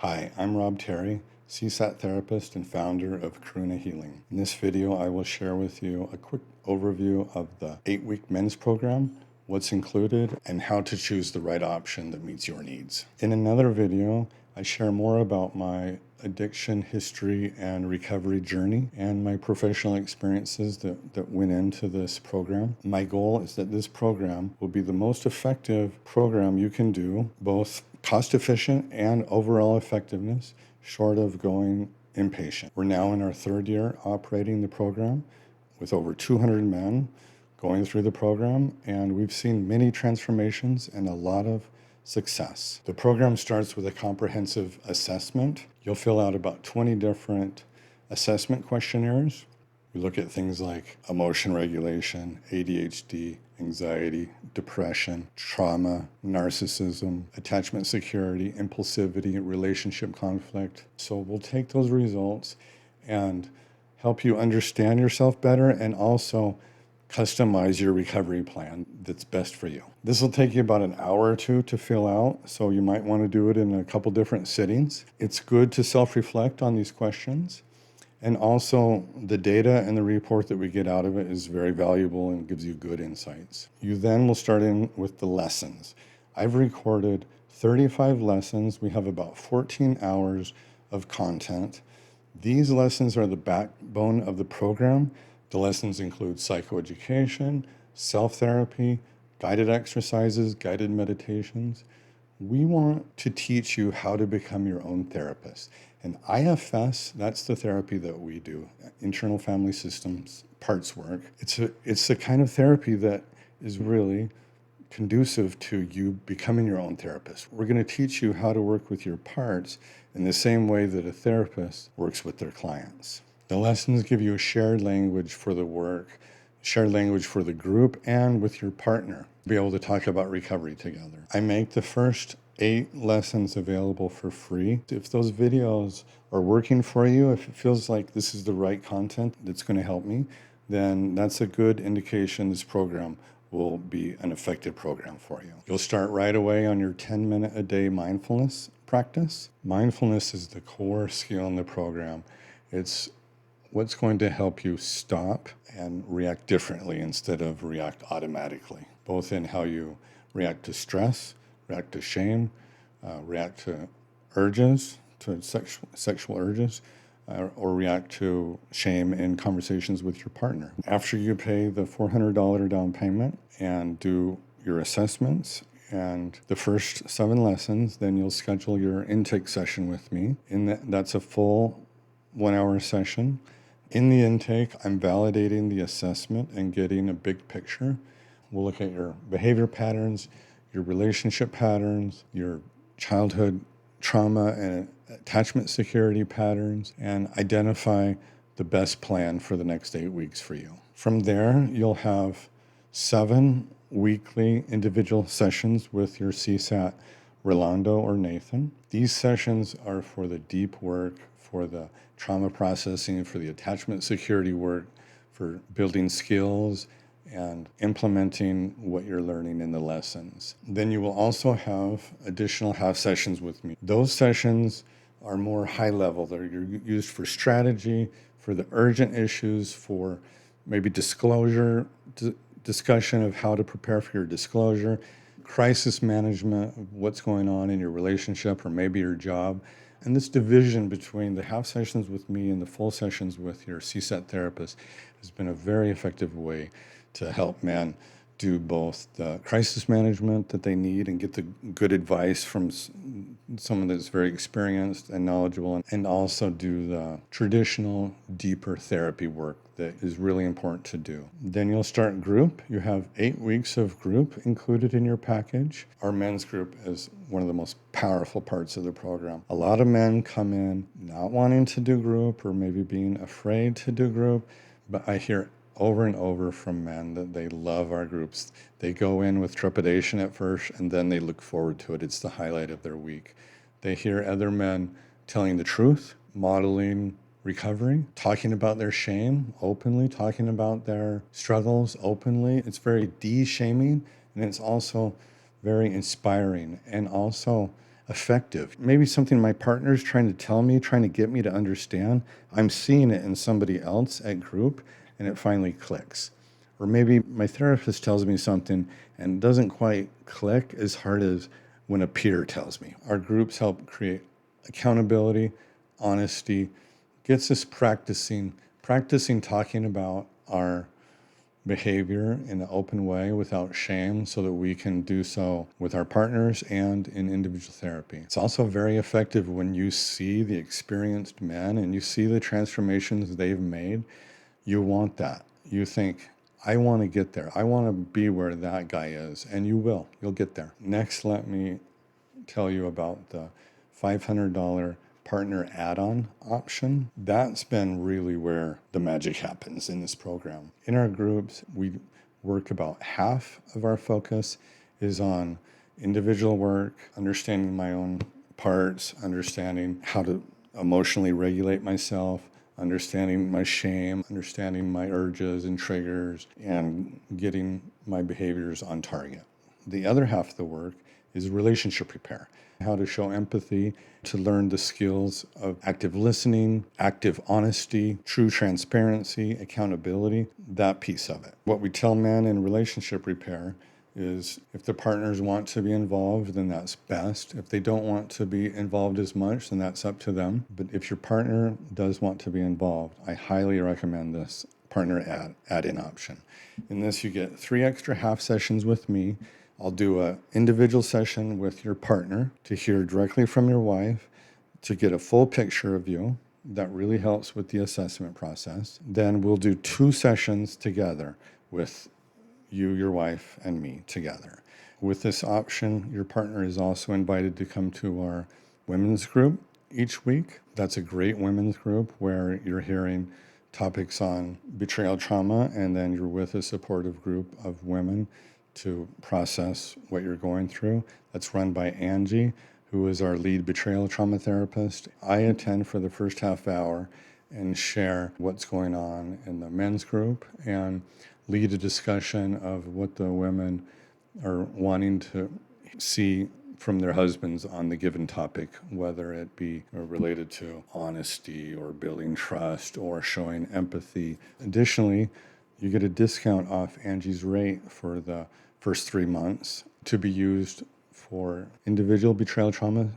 Hi, I'm Rob Terry, CSAT therapist and founder of Karuna Healing. In this video, I will share with you a quick overview of the 8-week men's program, what's included, and how to choose the right option that meets your needs. In another video, I share more about my addiction history and recovery journey and my professional experiences that went into this program. My goal is that this program will be the most effective program you can do, both cost efficient and overall effectiveness, short of going inpatient. We're now in our third year operating the program with over 200 men going through the program, and we've seen many transformations and a lot of success. The program starts with a comprehensive assessment. You'll fill out about 20 different assessment questionnaires. We look at things like emotion regulation, ADHD, anxiety, depression, trauma, narcissism, attachment security, impulsivity, relationship conflict. So we'll take those results and help you understand yourself better and also customize your recovery plan that's best for you. This will take you about an hour or two to fill out, so you might want to do it in a couple different sittings. It's good to self-reflect on these questions. And also, the data and the report that we get out of it is very valuable and gives you good insights. You then will start in with the lessons. I've recorded 35 lessons. We have about 14 hours of content. These lessons are the backbone of the program. The lessons include psychoeducation, self-therapy, guided exercises, guided meditations. We want to teach you how to become your own therapist. And IFS, that's the therapy that we do, internal family systems parts work. It's the kind of therapy that is really conducive to you becoming your own therapist. We're going to teach you how to work with your parts in the same way that a therapist works with their clients. The lessons give you a shared language for the work, shared language for the group, and with your partner, be able to talk about recovery together. I make the first 8 lessons available for free. If those videos are working for you, if it feels like this is the right content that's going to help me, then that's a good indication this program will be an effective program for you. You'll start right away on your 10-minute a day mindfulness practice. Mindfulness is the core skill in the program. It's what's going to help you stop and react differently instead of react automatically, both in how you react to stress, react to shame, react to urges, to sexual urges, or react to shame in conversations with your partner. After you pay the $400 down payment and do your assessments and the first 7 lessons, then you'll schedule your intake session with me. That's a full 1-hour session. In the intake, I'm validating the assessment and getting a big picture. We'll look at your behavior patterns, your relationship patterns, your childhood trauma and attachment security patterns, and identify the best plan for the next 8 weeks for you. From there, you'll have 7 weekly individual sessions with your CSAT Rolando or Nathan. These sessions are for the deep work, for the trauma processing, for the attachment security work, for building skills and implementing what you're learning in the lessons. Then you will also have additional half sessions with me. Those sessions are more high level. They're used for strategy, for the urgent issues, for maybe disclosure, discussion of how to prepare for your disclosure, crisis management of what's going on in your relationship or maybe your job. And this division between the half sessions with me and the full sessions with your CSAT therapist has been a very effective way to help men do both the crisis management that they need and get the good advice from someone that's very experienced and knowledgeable, and also do the traditional, deeper therapy work that is really important to do. Then you'll start group. You have 8 weeks of group included in your package. Our men's group is one of the most powerful parts of the program. A lot of men come in not wanting to do group or maybe being afraid to do group, but I hear over and over from men that they love our groups. They go in with trepidation at first, and then they look forward to it. It's the highlight of their week. They hear other men telling the truth, modeling recovery, talking about their shame openly, talking about their struggles openly. It's very de-shaming, and it's also very inspiring and also effective. Maybe something my partner's trying to tell me, trying to get me to understand. I'm seeing it in somebody else at group, and it finally clicks. Or maybe my therapist tells me something and it doesn't quite click as hard as when a peer tells me. Our groups help create accountability, honesty, gets us practicing talking about our behavior in an open way without shame so that we can do so with our partners and in individual therapy. It's also very effective when you see the experienced men and you see the transformations they've made. You want that. You think, I want to get there. I want to be where that guy is. And you will. You'll get there. Next, let me tell you about the $500 partner add-on option. That's been really where the magic happens in this program. In our groups, we work about half of our focus is on individual work, understanding my own parts, understanding how to emotionally regulate myself, understanding my shame, understanding my urges and triggers, and getting my behaviors on target. The other half of the work is relationship repair, how to show empathy, to learn the skills of active listening, active honesty, true transparency, accountability, that piece of it. What we tell men in relationship repair is if the partners want to be involved, then that's best. If they don't want to be involved as much, then that's up to them. But if your partner does want to be involved, I highly recommend this partner add-in option. In this, you get 3 extra half sessions with me. I'll do an individual session with your partner to hear directly from your wife, to get a full picture of you. That really helps with the assessment process. Then we'll do 2 sessions together with you, your wife, and me together. With this option, your partner is also invited to come to our women's group each week. That's a great women's group where you're hearing topics on betrayal trauma, and then you're with a supportive group of women to process what you're going through. That's run by Angie, who is our lead betrayal trauma therapist. I attend for the first half hour and share what's going on in the men's group and lead a discussion of what the women are wanting to see from their husbands on the given topic, whether it be related to honesty or building trust or showing empathy. Additionally, you get a discount off Angie's rate for the first 3 months to be used for individual betrayal trauma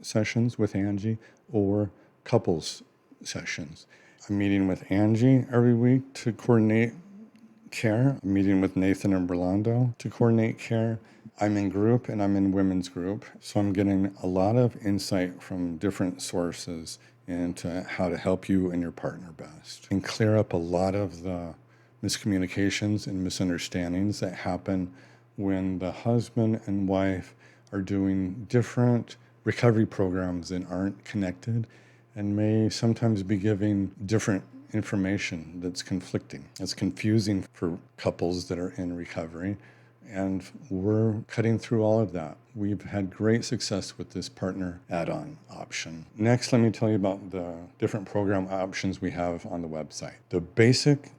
sessions with Angie or couples sessions. I'm meeting with Angie every week to coordinate care. I'm meeting with Nathan and Rolando to coordinate care. I'm in group and I'm in women's group. So I'm getting a lot of insight from different sources into how to help you and your partner best and clear up a lot of the miscommunications and misunderstandings that happen when the husband and wife are doing different recovery programs and aren't connected and may sometimes be giving different information that's conflicting. It's confusing for couples that are in recovery, and we're cutting through all of that. We've had great success with this partner add-on option. Next, let me tell you about the different program options we have on the website. The basic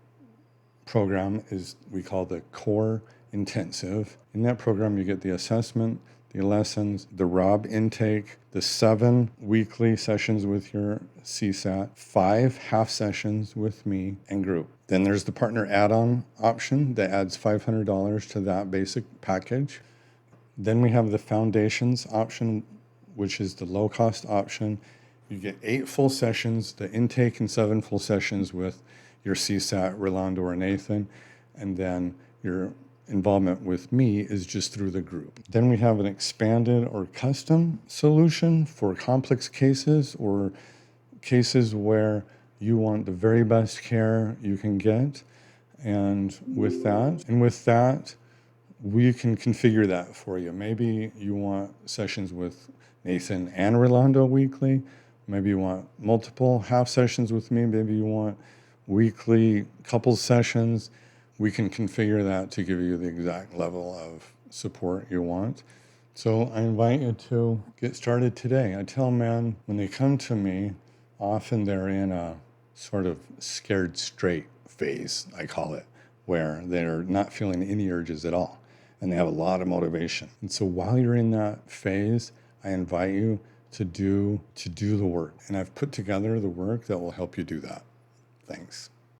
program is we call the Core Intensive. In that program, you get the assessment, the lessons, the ROB intake, the 7 weekly sessions with your CSAT, 5 half sessions with me and group. Then there's the partner add-on option that adds $500 to that basic package. Then we have the foundations option, which is the low-cost option. You get 8 full sessions, the intake, and 7 full sessions with your CSAT, Rolando, or Nathan, and then your involvement with me is just through the group. Then we have an expanded or custom solution for complex cases or cases where you want the very best care you can get. And with that, we can configure that for you. Maybe you want sessions with Nathan and Rolando weekly. Maybe you want multiple half sessions with me. Maybe you want weekly couples sessions. We can configure that to give you the exact level of support you want. So I invite you to get started today. I tell men when they come to me, often they're in a sort of scared straight phase, I call it, where they're not feeling any urges at all, and they have a lot of motivation. And so while you're in that phase, I invite you to do the work. And I've put together the work that will help you do that. Thanks.